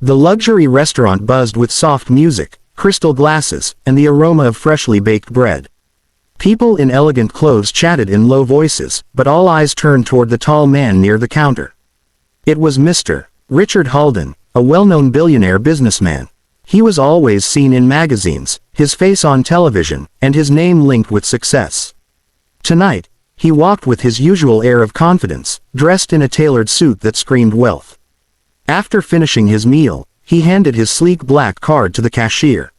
The luxury restaurant buzzed with soft music, crystal glasses, and the aroma of freshly baked bread. People in elegant clothes chatted in low voices, but all eyes turned toward the tall man near the counter. It was Mr. Richard Halden, a well-known billionaire businessman. He was always seen in magazines, his face on television, and his name linked with success. Tonight, he walked with his usual air of confidence, dressed in a tailored suit that screamed wealth. After finishing his meal, he handed his sleek black card to the cashier.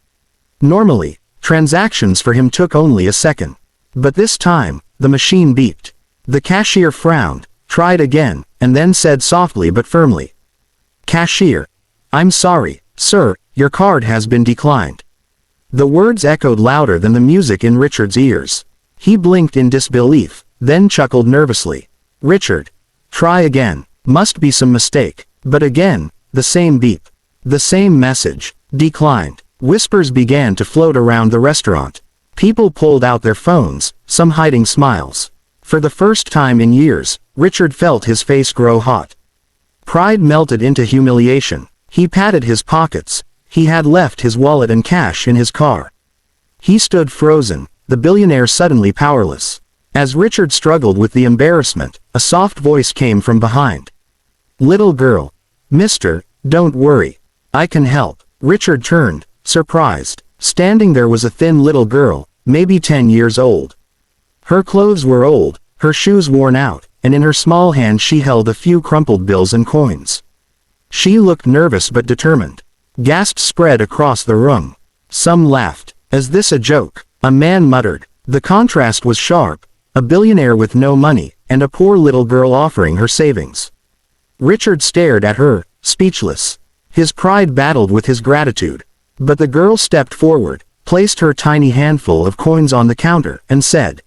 Normally, transactions for him took only a second. But this time, the machine beeped. The cashier frowned, tried again, and then said softly but firmly, "Cashier, I'm sorry, sir, your card has been declined." The words echoed louder than the music in Richard's ears. He blinked in disbelief, then chuckled nervously. "Richard, try again. Must be some mistake." But again, the same beep. The same message. Declined. Whispers began to float around the restaurant. People pulled out their phones, some hiding smiles. For the first time in years, Richard felt his face grow hot. Pride melted into humiliation. He patted his pockets. He had left his wallet and cash in his car. He stood frozen, the billionaire suddenly powerless. As Richard struggled with the embarrassment, a soft voice came from behind. "Little girl. Mister, don't worry. I can help." Richard turned, surprised. Standing there was a thin little girl, maybe 10 years old. Her clothes were old, her shoes worn out, and in her small hand she held a few crumpled bills and coins. She looked nervous but determined. Gasps spread across the room. Some laughed. "Is this a joke?" A man muttered. The contrast was sharp. A billionaire with no money, and a poor little girl offering her savings. Richard stared at her, speechless. His pride battled with his gratitude. But the girl stepped forward, placed her tiny handful of coins on the counter, and said,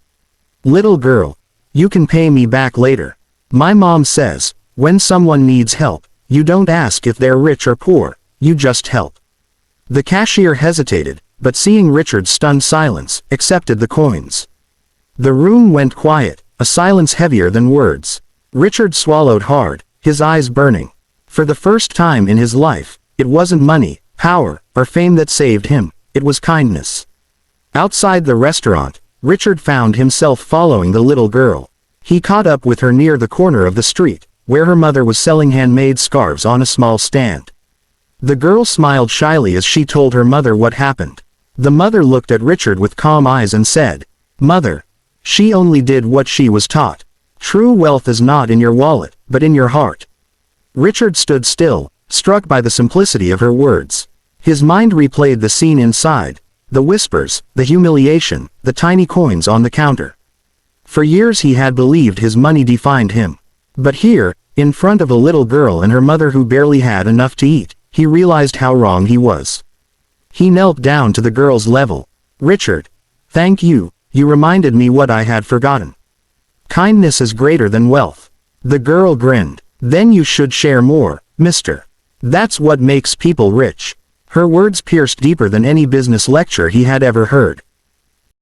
"Little girl, you can pay me back later. My mom says, when someone needs help, you don't ask if they're rich or poor, you just help." The cashier hesitated, but seeing Richard's stunned silence, accepted the coins. The room went quiet, a silence heavier than words. Richard swallowed hard, his eyes burning. For the first time in his life, it wasn't money, power, or fame that saved him, it was kindness. Outside the restaurant, Richard found himself following the little girl. He caught up with her near the corner of the street, where her mother was selling handmade scarves on a small stand. The girl smiled shyly as she told her mother what happened. The mother looked at Richard with calm eyes and said, "Mother, she only did what she was taught. True wealth is not in your wallet, but in your heart." Richard stood still, struck by the simplicity of her words. His mind replayed the scene inside, the whispers, the humiliation, the tiny coins on the counter. For years he had believed his money defined him. But here, in front of a little girl and her mother who barely had enough to eat, he realized how wrong he was. He knelt down to the girl's level. "Richard, thank you, you reminded me what I had forgotten. Kindness is greater than wealth." The girl grinned. "Then you should share more, mister. That's what makes people rich." Her words pierced deeper than any business lecture he had ever heard.